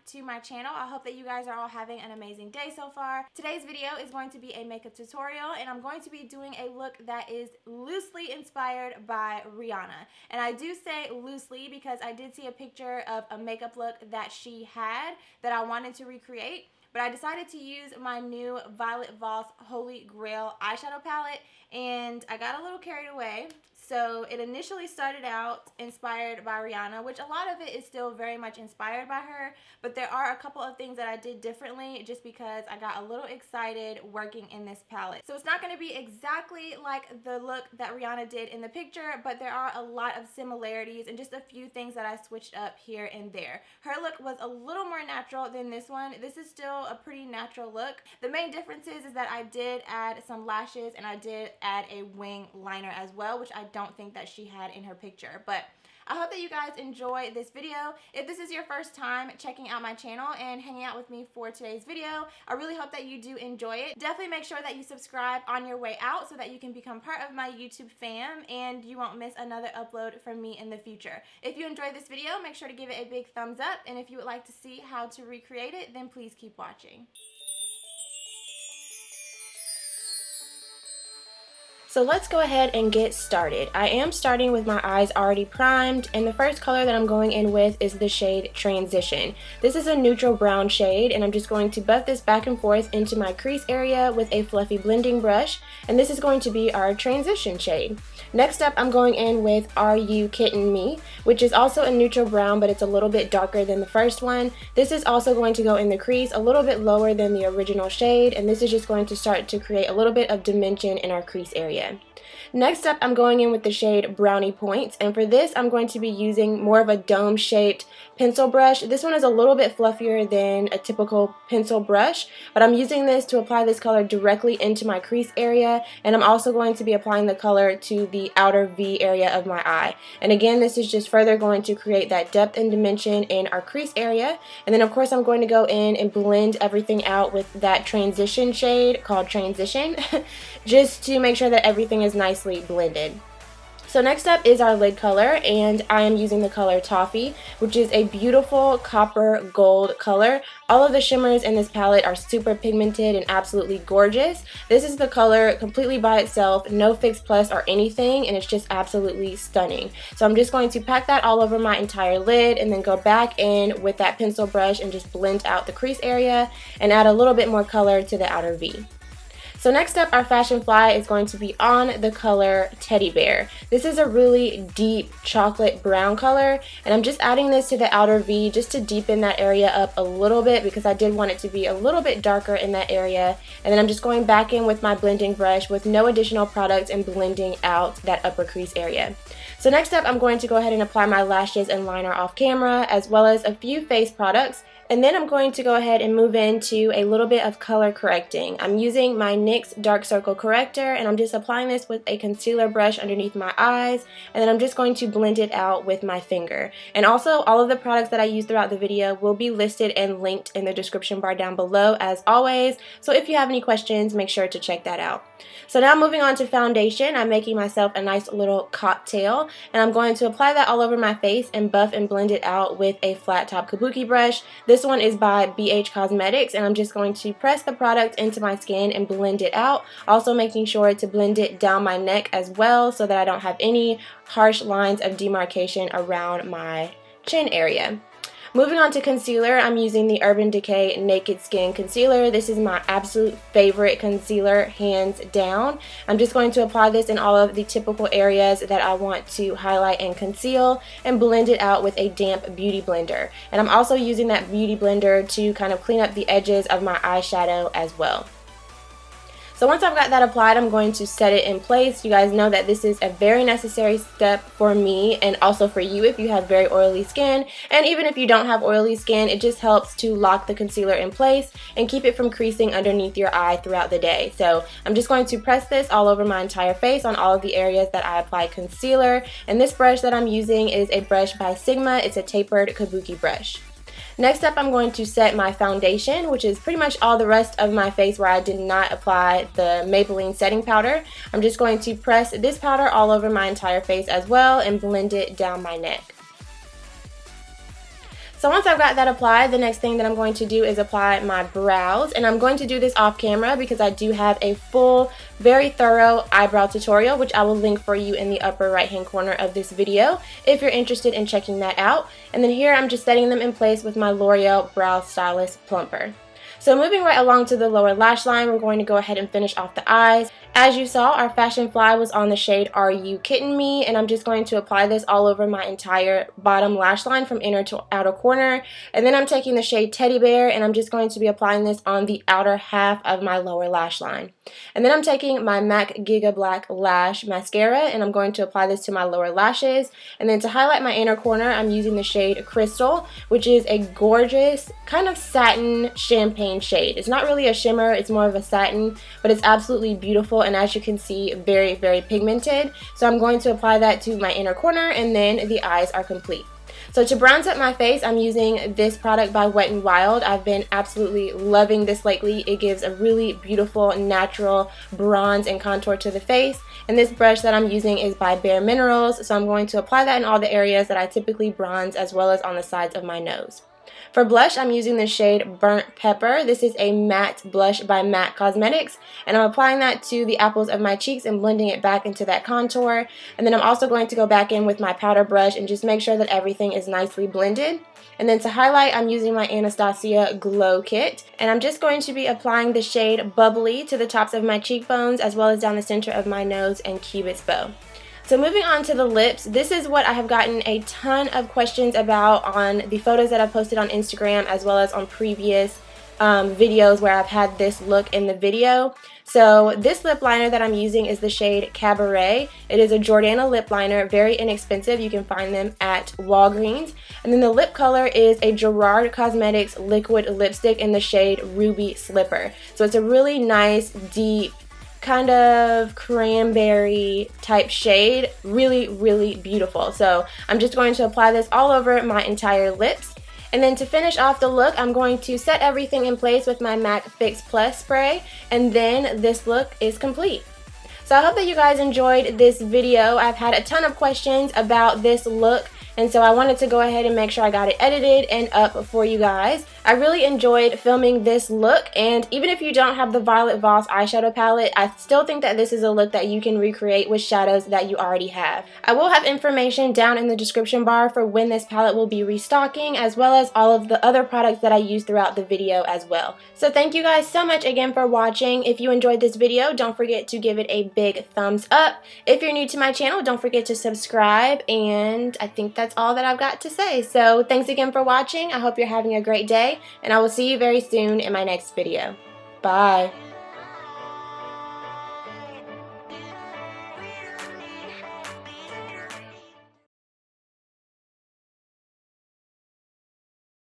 to my channel. I hope that you guys are all having an amazing day so far. Today's video is going to be a makeup tutorial, and I'm going to be doing a look that is loosely inspired by Rihanna. And I do say loosely because I did see a picture of a makeup look that she had that I wanted to recreate, but I decided to use my new Violet Voss Holy Grail eyeshadow palette, and I got a little carried away. So it initially started out inspired by Rihanna, which a lot of it is still very much inspired by her, but there are a couple of things that I did differently just because I got a little excited working in this palette. So it's not going to be exactly like the look that Rihanna did in the picture, but there are a lot of similarities and just a few things that I switched up here and there. Her look was a little more natural than this one. This is still a pretty natural look. The main difference is that I did add some lashes and I did add a wing liner as well, which I don't think that she had in her picture. But I hope that you guys enjoy this video. If this is your first time checking out my channel and hanging out with me for today's video, I really hope that you do enjoy it. Definitely make sure that you subscribe on your way out so that you can become part of my YouTube fam and you won't miss another upload from me in the future. If you enjoyed this video, make sure to give it a big thumbs up, and if you would like to see how to recreate it, then please keep watching. So let's go ahead and get started. I am starting with my eyes already primed, and the first color that I'm going in with is the shade Transition. This is a neutral brown shade, and I'm just going to buff this back and forth into my crease area with a fluffy blending brush, and this is going to be our transition shade. Next up, I'm going in with Are You Kidding Me, which is also a neutral brown, but it's a little bit darker than the first one. This is also going to go in the crease a little bit lower than the original shade, and this is just going to start to create a little bit of dimension in our crease area. Next up, I'm going in with the shade Brownie Points, and for this I'm going to be using more of a dome shaped pencil brush. This one is a little bit fluffier than a typical pencil brush, but I'm using this to apply this color directly into my crease area, and I'm also going to be applying the color to the outer V area of my eye. And again, this is just further going to create that depth and dimension in our crease area. And then of course I'm going to go in and blend everything out with that transition shade called Transition just to make sure that everything is nicely blended. So next up is our lid color, and I am using the color Toffee, which is a beautiful copper gold color. All of the shimmers in this palette are super pigmented and absolutely gorgeous. This is the color completely by itself, no Fix Plus or anything, and it's just absolutely stunning. So I'm just going to pack that all over my entire lid and then go back in with that pencil brush and just blend out the crease area and add a little bit more color to the outer V. So next up, our Fashion Fly is going to be on the color Teddy Bear. This is a really deep chocolate brown color, and I'm just adding this to the outer V just to deepen that area up a little bit because I did want it to be a little bit darker in that area. And then I'm just going back in with my blending brush with no additional product and blending out that upper crease area. So next up, I'm going to go ahead and apply my lashes and liner off camera, as well as a few face products. And then I'm going to go ahead and move into a little bit of color correcting. I'm using my NYX Dark Circle Corrector, and I'm just applying this with a concealer brush underneath my eyes, and then I'm just going to blend it out with my finger. And also, all of the products that I use throughout the video will be listed and linked in the description bar down below as always, so if you have any questions, make sure to check that out. So now moving on to foundation, I'm making myself a nice little cocktail, and I'm going to apply that all over my face and buff and blend it out with a flat top kabuki brush. This one is by BH Cosmetics, and I'm just going to press the product into my skin and blend it out, also making sure to blend it down my neck as well so that I don't have any harsh lines of demarcation around my chin area. Moving on to concealer, I'm using the Urban Decay Naked Skin Concealer. This is my absolute favorite concealer, hands down. I'm just going to apply this in all of the typical areas that I want to highlight and conceal and blend it out with a damp beauty blender. And I'm also using that beauty blender to kind of clean up the edges of my eyeshadow as well. So once I've got that applied, I'm going to set it in place. You guys know that this is a very necessary step for me and also for you if you have very oily skin. And even if you don't have oily skin, it just helps to lock the concealer in place and keep it from creasing underneath your eye throughout the day. So I'm just going to press this all over my entire face on all of the areas that I apply concealer. And this brush that I'm using is a brush by Sigma. It's a tapered kabuki brush. Next up, I'm going to set my foundation, which is pretty much all the rest of my face where I did not apply the Maybelline setting powder. I'm just going to press this powder all over my entire face as well and blend it down my neck. So once I've got that applied, the next thing that I'm going to do is apply my brows, and I'm going to do this off camera because I do have a full, very thorough eyebrow tutorial, which I will link for you in the upper right hand corner of this video if you're interested in checking that out. And then here I'm just setting them in place with my L'Oreal Brow Stylist Plumper. So moving right along to the lower lash line, we're going to go ahead and finish off the eyes. As you saw, our Fashion Fly was on the shade Are You Kidding Me? And I'm just going to apply this all over my entire bottom lash line from inner to outer corner. And then I'm taking the shade Teddy Bear and I'm just going to be applying this on the outer half of my lower lash line. And then I'm taking my MAC Giga Black Lash Mascara and I'm going to apply this to my lower lashes. And then to highlight my inner corner, I'm using the shade Crystal, which is a gorgeous kind of satin champagne shade. It's not really a shimmer, it's more of a satin, but it's absolutely beautiful, and as you can see, very, very pigmented. So I'm going to apply that to my inner corner and then the eyes are complete. So to bronze up my face, I'm using this product by Wet n Wild. I've been absolutely loving this lately. It gives a really beautiful, natural bronze and contour to the face. And this brush that I'm using is by Bare Minerals, so I'm going to apply that in all the areas that I typically bronze, as well as on the sides of my nose. For blush, I'm using the shade Burnt Pepper. This is a matte blush by MAC Cosmetics, and I'm applying that to the apples of my cheeks and blending it back into that contour. And then I'm also going to go back in with my powder brush and just make sure that everything is nicely blended. And then to highlight, I'm using my Anastasia Glow Kit, and I'm just going to be applying the shade Bubbly to the tops of my cheekbones, as well as down the center of my nose and cupid's bow. So moving on to the lips, this is what I have gotten a ton of questions about on the photos that I've posted on Instagram, as well as on previous videos where I've had this look in the video. So this lip liner that I'm using is the shade Cabaret. It is a Jordana lip liner, very inexpensive. You can find them at Walgreens. And then the lip color is a Gerard Cosmetics liquid lipstick in the shade Ruby Slipper. So it's a really nice, deep, kind of cranberry type shade. Really, really beautiful. So I'm just going to apply this all over my entire lips. And then to finish off the look, I'm going to set everything in place with my MAC Fix Plus spray, and then this look is complete. So I hope that you guys enjoyed this video. I've had a ton of questions about this look, and so I wanted to go ahead and make sure I got it edited and up for you guys. I really enjoyed filming this look, and even if you don't have the Violet Voss eyeshadow palette, I still think that this is a look that you can recreate with shadows that you already have. I will have information down in the description bar for when this palette will be restocking, as well as all of the other products that I use throughout the video as well. So thank you guys so much again for watching. If you enjoyed this video, don't forget to give it a big thumbs up. If you're new to my channel, don't forget to subscribe, and I think that's all that I've got to say. So thanks again for watching. I hope you're having a great day, and I will see you very soon in my next video. Bye.